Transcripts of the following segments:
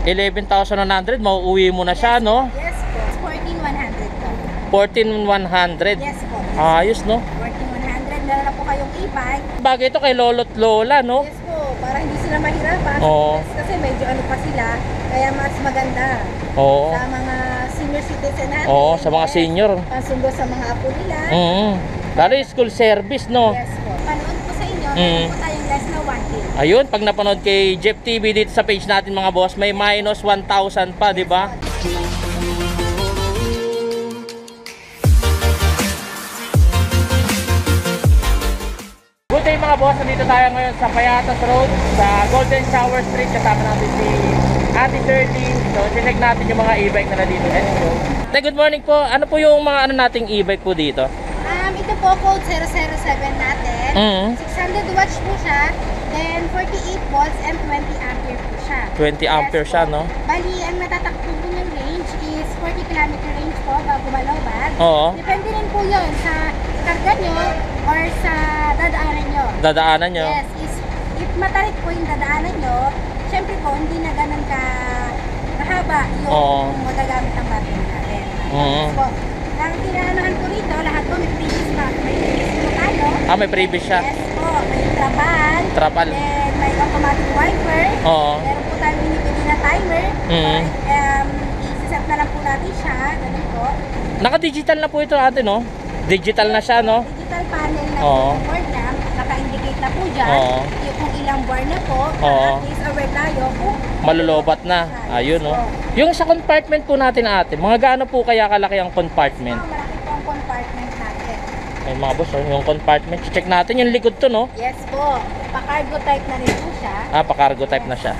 11,100, mauuwi mo na siya, no? Yes po. 14,100 po. 14,100. Yes po. Ayos, no? 14,100. Meron na po kayong e-bike. Bagay ito kay lolo't lola, no? Yes po. Para hindi sila mahirapan. Oo. Kasi medyo ano pa sila. Kaya mas maganda. Oo. Sa mga senior citizen natin. Oo, sa mga senior. Pansundo sa mga apo nila. Lalo yung school service, no? Yes po. Panood po sa inyo. Meron po tayong less na 1K. Ayun, pag napanood kay Jeff TV dito sa page natin mga boss, may minus 1,000 pa, di ba? Good day mga boss, nandito tayo ngayon sa Payatas Road, sa Golden Shower Street. Kasama natin si Ate Shirley. So, check natin yung mga e-bike na dito. Let's go. Good morning po. Ano po yung mga nating e-bike po dito? Ito po code 007 natin. 600 watts po siya. Then 48 volts and 20 ampere po siya. 20 ampere siya, no? Bali, ang natatakbo po ng range is 40 km range po bago malawad. Oo. Depende rin po yun sa karga nyo or sa dadaanan nyo. Dadaanan nyo? Yes, if matarik po yung dadaanan nyo, syempre po hindi na ganun kahaba yung magagamit ng battery natin. So, ang kinanahan po rito, lahat po may previous pa. May previous po tayo. May previous siya? Yes po, may trapal. Trapal. Then may automatic wiper. Oo. Meron po tayo binibili na timer. Isa-set na lang po natin siya. Ganun po. Naka-digital na po ito ate, no? Digital na siya, no? Digital panel na Oo. yung board na. Naka-indicate na po dyan. Oo. Yung kung ilang bar na po. Oo. At least aware tayo kung Malulobat na. Ayun, no? Yung sa compartment po natin ate, mga gaano po kaya kalaki ang compartment? malaki po ang compartment natin. Ay mga boss, yung compartment. Check natin yung likod to, no? Yes po. Pa-cargo type na rin po siya. Pa-cargo type na siya.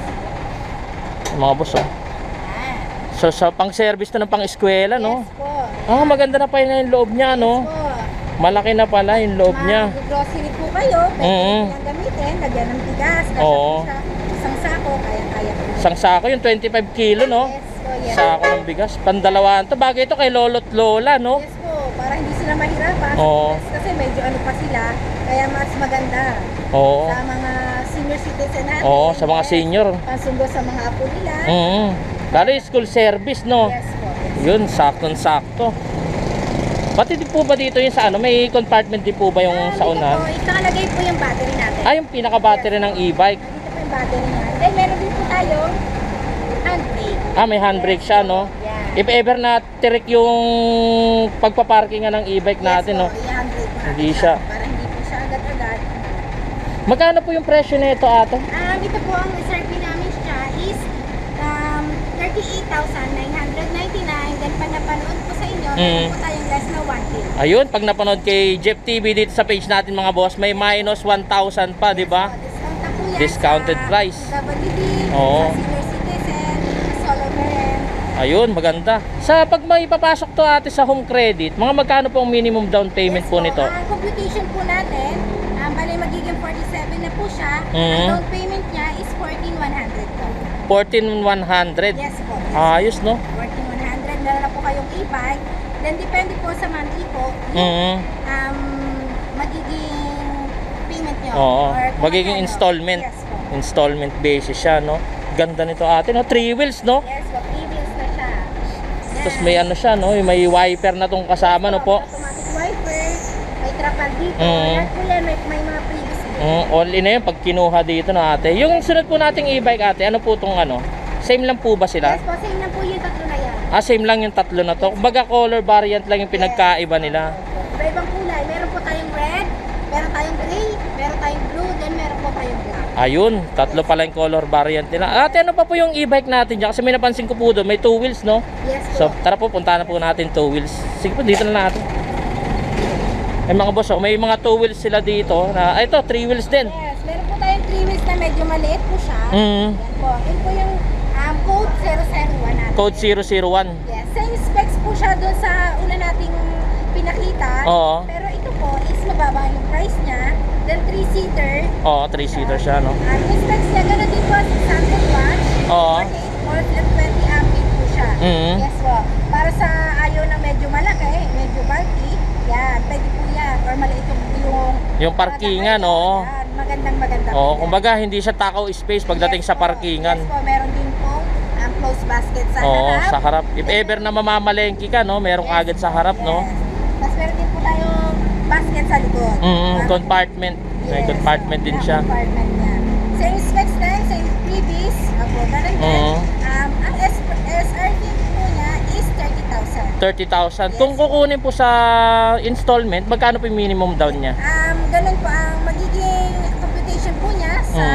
Mga boss, oh. Yan. So, sa pang-service to ng pang-eskwela, no? Yes po. Maganda na pa yung loob niya, no? Yes po. Malaki na pala yung loob niya. Mag-grocery po kayo, pwede niyang gamitin, lagyan ng bigas, Oo. isang sako, kaya-kaya po. Isang sako, yung 25 kilo, no? Yes po, yes. Sako ng bigas. Pandalawahan to. Bagay ito kay lolo't lola, no? Yes po, para hindi sila mahirapan. Oo. Kasi medyo ano pa sila, kaya mas maganda. Oo. Sa mga senior citizen natin. Oo, sa mga senior. Pansundo sa mga apo nila. Lalo yung school service, no? Yes po. Yes. Yun, saktong-sakto. Pati di po ba dito yung sa ano, may compartment di po ba yung sa Dito unahan? po, ikalagay po yung battery natin. Yung pinaka-battery ng e-bike. Dito po yung battery natin. Then meron din po tayong handbrake. May handbrake siya, no? Yan. If ever na tirik yung pagpaparkingan ng e-bike natin, no? I-handbrake po natin Hindi siya. Para hindi po siya agad-agad. Magkano po yung presyo nito, ate? Ito po ang SRP namin siya is 38,999. Then pag napanood po sa inyo, meron po tayong less na 1K. Ayun, pag napanood kay Jeff TV dito sa page natin mga boss, may minus 1,000 pa, di ba? Discount na po yan Discounted sa price. WD, Oo. sa senior citizen, solo parent. Ayun, maganda. Sa pag may papasok to ate sa home credit, mga magkano po ang minimum down payment po nito? Ang computation po natin, bali magiging 47 na po siya. Ang down payment niya is 14,100 po. 14,100. Yes po. Ayos, no? 14,100. Meron na po kayong e-bike. Then depende po sa monthly po, magiging payment nyo. Oo. Or kung Magiging magkano. installment. Yes po. Installment basis siya, no? Ganda nito ate, no? 3 wheels, no? Yes po. Previous na siya. Tapos may ano siya, no? May wiper na tong kasama, no po? Automatic wiper. May trapal dito. Lahat po yan. May mga previous dito. All in na yun pag kinuha dito, no ate. Yung sunod po nating e-bike ate, ano po tong ano? Same lang po ba sila? Yes po. Same na po yung tatlo na yan. Same lang yung tatlo na to. Kumbaga color variant lang yung pinagkaiba nila. Iba-ibang kulay. Meron po tayong red, meron tayong gray, meron tayong blue, then meron po tayong black. Ayun, tatlo pala yung color variant nila. Ate, ano pa po yung e-bike natin dyan? Kasi may napansin ko po doon, may 2 wheels, no? Yes po. So, tara po, punta na po natin 2 wheels. Sige po, dito na natin. Ay mga boss, may mga 2 wheels sila dito. Ito, 3 wheels din. Yes, meron po tayong 3 wheels na medyo maliit po siya. Yan po. Yun po yung code 001 natin. Code 001. Yes, same specs po siya doon sa una nating pinakita. Oo. Pero ito po is mababa yung price niya. Then 3-seater. Oo, 3-seater siya, no? Yung specs niya, gano'n din po, 600 watts. Oo. 48 volts and 20 ampere po siya. Yes po. Para sa ayaw na medyo malaki, medyo bulky, yan, pwede po yan. Or maliit yung parkingan, oo. Yan, magandang Oo, kumbaga hindi siya takaw space pagdating sa parkingan. Yes po, meron din po closed basket sa Oo, harap. sa harap. If ever na mamamalengke ka, no, merong agad sa harap, no? Tapos meron din po tayong basket sa likod. Compartment. May compartment din siya. Compartment niya. Same specs din, same previous. Apo, ganun din. Ang SRP po niya is 30,000. 30,000. Kung kukunin po sa installment, magkano po yung minimum down niya? Ganun po ang magiging computation po niya sa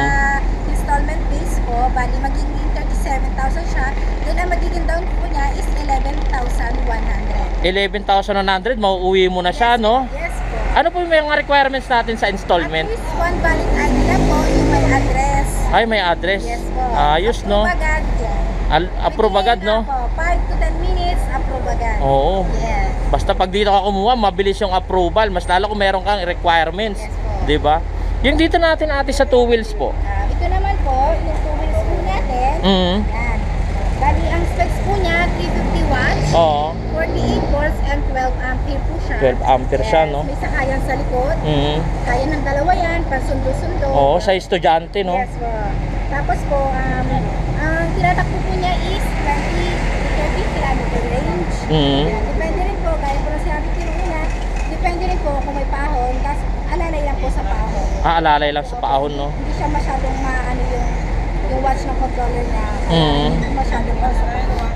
installment base po. Bali, magiging 37,000 siya. Then, ang magiging down po niya is 11,100. 11,100, mauuwi mo na siya, no? Yes po. Ano po yung mga requirements natin sa installment? At least one valid ID na po, yung may address. Ay, may address. Yes po. Ayos, no? Approve agad yan. Approve agad, no? 5 to 10 minutes, approve agad. Oo. Yes. Basta pag dito ka kumuha, mabilis yung approval. Mas lalo kung meron kang requirements. Yes po. 'Di ba? Yung dito natin ate sa two wheels po. Ito naman po, yung 2 wheels po natin. Yan. Bali, ang specs po niya, 350 watts. Oo. 48 volts and 12 ampere po siya. 12 ampere siya, no? May sakayan sa likod. Kaya ng dalawa yan, pansundo-sundo. Oo, sa estudyante, no? Yes po. Tapos po, ang tinatakbo po niya is 20 to 30 kilometer range. Yan. Depende rin po, gaya po na sinabi ko una, depende rin po kung may pahon, kasi alalay lang po sa pahon. Alalay lang sa paahon, no? Hindi siya masyadong maano yung watch ng controller niya. Hindi masyadong pasok.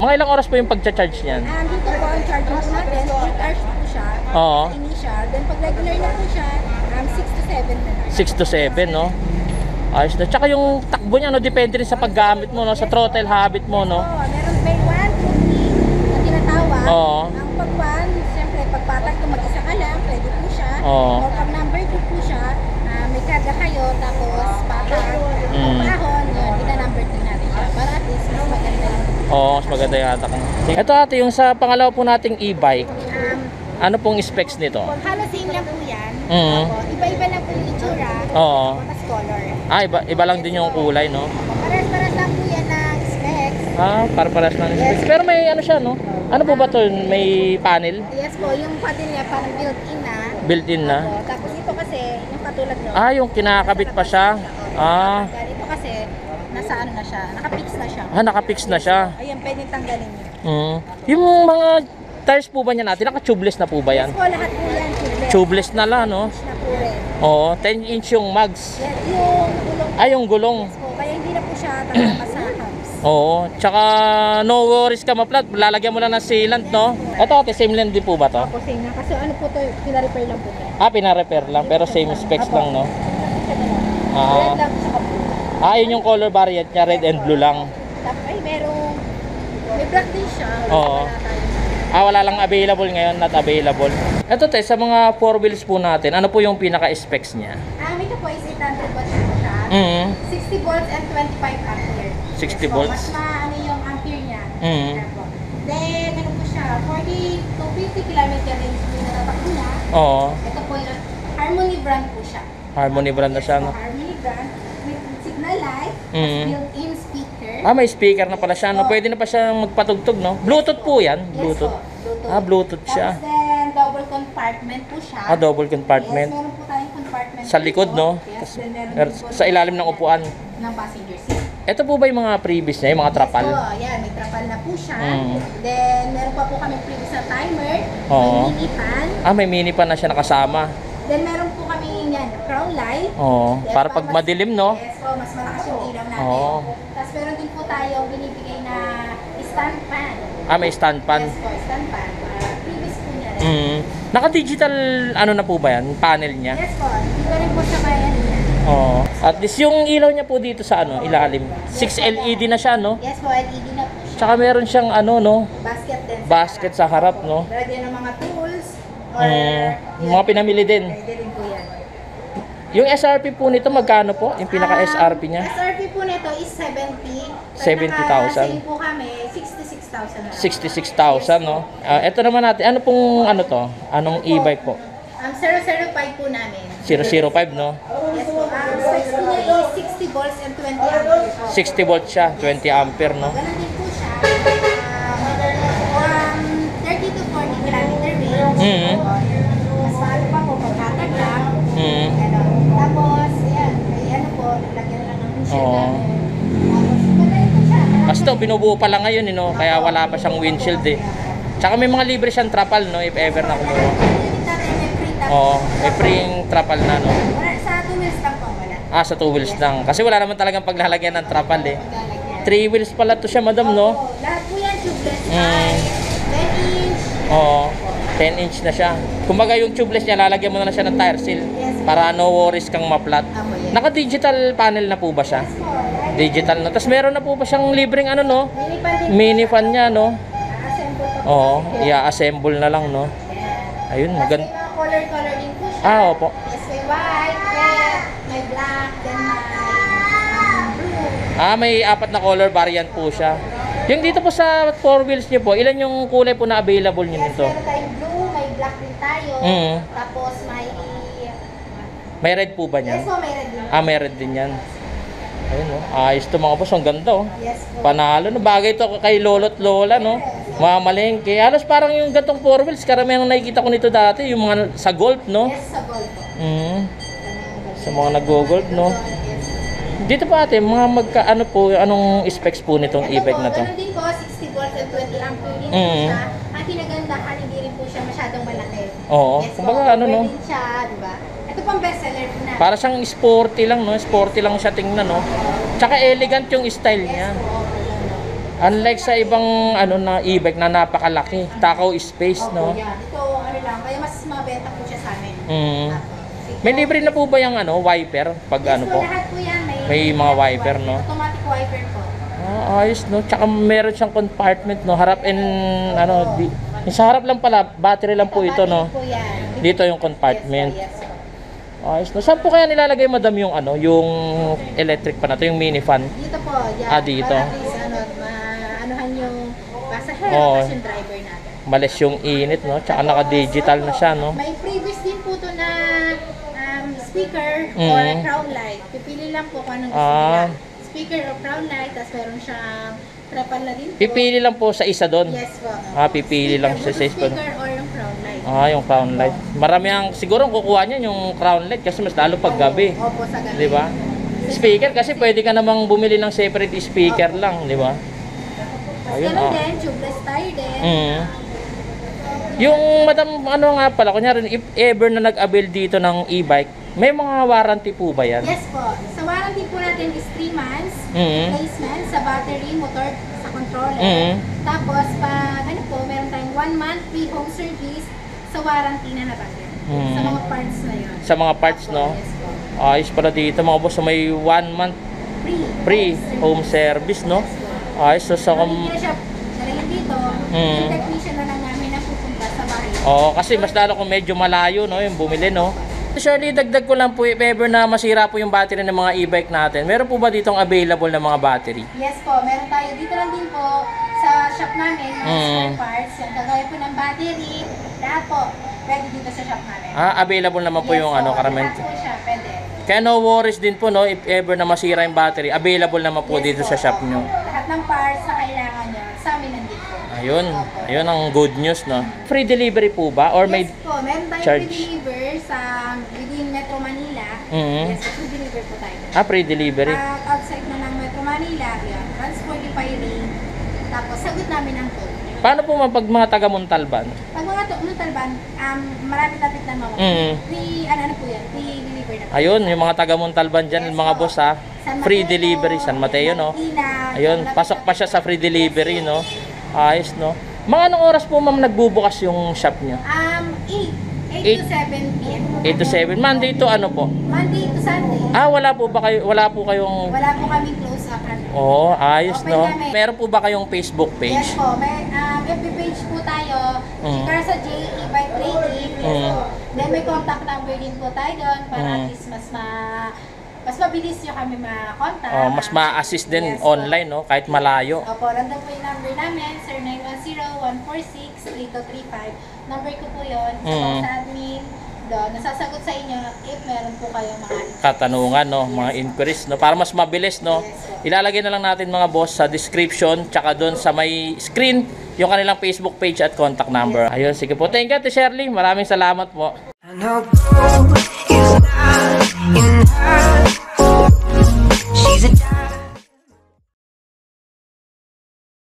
Mga ilang oras po yung pagcha-charge niyan? Dito po ang charging po natin, 8 hours po siya. Oo. Initial. Then pag regular na po siya, 6 to 7 na lang. 6 to 7, no? Ayos na. Tsaka yung takbo niya, no? Depende rin sa paggamit mo, no? Sa throttle habit mo, no? Oo, meron bay 1, 2, 3 na tinatawag. Oo. Ang pag 1, siyempre pagpatag kung mag-isa ka lang, pwede po siya. Oo. O pag number 2 po siya, may karga kayo, tapos patag. Pagpahon, yun, ina-number 3 natin siya. Para at least mas maganda yun. Oo, mas maganda yung atak. Ito ate, yung sa pangalawa po nating e-bike, ano pong specs nito? Halos same lang po yan. Mhm. Opo, iba-iba lang po yung itsura. Oo. Tapos color. Iba lang din yung kulay, no? Pares-pares lang po yan ng specs. Para-paras lang yung specs. Pero may ano siya, no? Ano po ba to? May panel? Yes po, yung paddle niya parang built-in na. Built-in na? Opo, tapos ito kasi, yung katulad nyo. Yung kinakabit pa siya. Ito kasi, nasa ano na siya, nakapix na siya. Nakapix na siya. Ayan, pwede tanggalin niyo. Yung mga tires po ba niya natin, naka-tubeless na po ba yan? Yes po, lahat po yan, tubeless. Tubeless na lang, no? Na po rin. Oo, 10 inch yung mags. Yes, yung gulong. Yung gulong. Yes po, kaya hindi na po siya tatama sa hubs. Oo, tsaka no worries ka maplat, lalagyan mo lang ng sealant, no? Ito ate, same lang din po ba to? Opo, same na. Kasi ano po to, pina-repair lang po to. Pina-repair lang, pero same specs lang, no? Red lang sa kapula. Yun yung color variant niya, red and blue lang. Tapos ay may black din siya. Oo. Wala lang available ngayon, not available. Ito te, sa mga 4 wheels po natin, ano po yung pinaka-specs niya? Ito po is 800 watts po siya. 60 volts and 25 ampere. 60 volts. Mas maano yung ampere niya. Mm. Ayan po. Then, ano po siya, 40 to 50 kilometer range po yung natatakbo niya. Oo. Ito po yung Harmony brand po siya. Harmony brand na siya, no? Harmony brand with signal light, built-in speaker. May speaker na pala siya, no? Pwede na pa siya magpatugtog, no? Bluetooth po yan? Bluetooth? Yes po, Bluetooth. Bluetooth siya. Tapos then, double compartment po siya. Double compartment. Yes, meron po tayong compartment Sa likod, dito. no? Yes, then meron din po Sa ilalim ng upuan. ng passenger seat. Ito po ba yung mga previous niya, yung mga trapal? Yes po, yan, may trapal na po siya. Mm. Then, meron pa po kami previous na timer. Oo. May mini pan. May mini pa na siya nakasama. Then, meron po kami yan, crown light. Oo. Yes, Para pag madilim, no? Yes po, mas malakas yung ilaw natin. Oo. Tapos meron din po tayong binibigay na stand pan. May stand pan. Yes po, stand pan. Previous po niya rin. Naka-digital ano na po ba yan? Panel niya? Yes po, dito rin po siya kaya niya. Oo. At least yung ilaw niya po dito sa ilalim. 6 LED na siya, no? Yes po, LED na po siya. Tsaka meron siyang no? Basket din. Basket sa harap, no? Meron din ng mga tools. Or Mga pinamili din. pwede rin po yan. Yung SRP po nito, magkano po? Yung pinaka-SRP niya? SRP po nito is 70. 70,000. Sale po kami, 66,000 na. 66,000, no? Ito naman natin, ano pong to? Anong e-bike po? 005 po namin. 005, no? Yes po. Specs po niya is 60 volts and 20 ampere po. 60 volts siya, 20 ampere, no? Ganun din po siya. 30 to 40 kilometer range. Mas mahal pa po pagkatag lang. Tapos, ayan, may ano po, naglagyan lang ng cushion namin. Tapos, maganda po siya. Kasi ito, binubuo pa lang ngayon, kaya wala pa siyang windshield eh. Tsaka may mga libre siyang trapal, if ever na kumuha. Oo, may free trapal na, Sa 2 wheels lang po, wala. Sa 2 wheels lang. Kasi wala naman talagang paglalagyan ng trapal eh. 3 wheels pala to siya, madam, no? Lahat po yan, tubeless. 10 inch. Oo, 10 inch na siya. Kumbaga yung tubeless niya, lalagyan mo na lang siya ng tire seal para no worries kang maplat. Naka-digital panel na po ba siya? Digital na. Tapos meron na po ba siyang libreng mini fan niya, no? Oo, i-assemble na lang, no? Ayun, maganda. May color din po siya. Opo. Yes, may white, red, may black, then may blue. May 4 na color variant po siya. Yung dito po sa 4 wheels niyo po, ilan yung kulay po na available niyo nito? Meron tayong blue, may black din tayo. Tapos may red po ba niyan? Yes po, may red din. May red din yan. Ayun, ayos to mga boss, ang ganda, Yes po. Panalo, bagay to kay lolo't lola, no? Mamalengke. Halos parang yung gantong 4 wheels, karamihan nakikita ko nito dati, yung mga sa golf, no? Yes, sa gold po. Sa mga nag-golf, no? Dito po ate, mga anong specs po nitong e-bike na to? Ano din po, 60 volts and 20 ampere din po siya. Ang kinagandahan, hindi rin po siya masyadong malaki. Oo, yes, kumbaga no? Din siya, di ba? Ito pang bestseller na. Para siyang sporty lang, no? Sporty lang siya tingnan, no? Tsaka elegant yung style niya. Unlike sa ibang na e-bike na napakalaki, takaw space, no? Ito lang, kaya mas mabenta po siya sa amin. May libre na po ba yung wiper pag Yes po? Lahat po yan May mga wiper, no? Automatic wiper po. Ayos, no? Tsaka meron siyang compartment, no? Harap and sa harap lang pala, battery lang po ito, no? Po yan. Dito yung compartment. Yes po. Ayos, no? Saan po kaya nilalagay, madam, yung yung electric pa na to, yung mini fan? Dito po, yan. Dito. Para at least, maanuhan yung pasahero, tapos yung driver natin. Malis yung init, no? Tsaka naka-digital na siya, no? May previous din po to na speaker or crown light. Pipili lang po kung anong gusto nila. Speaker or crown light, tapos meron siyang trapal na din po. Pipili lang po sa isa doon? Yes po. Pipili lang siya sa isa. Speaker or yung crown light. Yung crown light. Marami siguro ang kukuha niyan yung crown light kasi mas lalo pag gabi. Opo, sa gabi. Di ba? Speaker kasi pwede ka namang bumili ng separate speaker lang, di ba? Ayun, din, tubeless tayo din. Yung madam, nga pala, kunyari, if ever na nag-avail dito ng e-bike, may mga warranty po ba yan? Yes po. Sa warranty po natin is 3 months replacement sa battery, motor, sa controller. Tapos, meron tayong 1 month free home service sa warranty na nabanggit. Sa mga parts na yun. Sa mga parts, no? Yes po. Ayos pala dito mga boss, may 1 month free home service, no? Ayos, so hindi na siya nalagyan dito, yung technician na lang namin na pupunta sa bahay. Kasi mas lalo kung medyo malayo, no, yung bumili, no? Surely, dagdag ko lang po, if ever na masira po yung battery ng mga e-bike natin, meron po ba ditong available na mga battery? Yes po, meron tayo. Dito lang din po sa shop namin, mga spare parts, yung kagaya po ng battery, lahat po, pwede dito sa shop namin. Available naman po yung karamihan. Lahat po siya, pwede. Kaya no worries din po, no, if ever na masira yung battery, available naman po dito sa shop nyo. Lahat ng parts na kailangan nyo, sa amin nandito. Ayun ang good news, no? Free delivery po ba? Or may Yes po, meron tayong charge? free deliver sa within Metro Manila. Yes, free deliver po tayo. Free delivery. Outside na ng Metro Manila, yun, transportify ring, tapos sagot namin ang toll. Paano po pag mga taga Montalban? Pag mga Montalban, malapit-lapit na mga free, po yan, free deliver na po. Ayun, yung mga taga Montalban dyan, Yes, mga po. boss, free delivery, San Mateo, no? Ayun, pasok pa siya sa free delivery, no? Ayos, no? Mga anong oras po, ma'am, nagbubukas yung shop nyo? 8 to 7 p.m. 8 to 7. Monday to ano po? Monday to Sunday. Wala po kayong... Wala po kaming close up. Oo, ayos, Open no? kami. Meron po ba kayong Facebook page? Yes po, may FB page po tayo, si Carsa J E-Bike Trading. Yes po. Then may contact number din po tayo doon para at least mas mabilis nyo kami ma-contact. Mas ma-assist din Yes, online, no? Kahit malayo. Opo, nandun po yung number namin, sir 910-146-3235. Number ko po yun. Sa admin doon, nasasagot sa inyo if meron po kayong mga katanungan, no? Mga inquiries, no? Para mas mabilis, no? Ilalagay na lang natin mga boss sa description, tsaka doon sa may screen, yung kanilang Facebook page at contact number. Ayun, sige po. Thank you, Ate Shirley. Maraming salamat po. I know gold is not enough.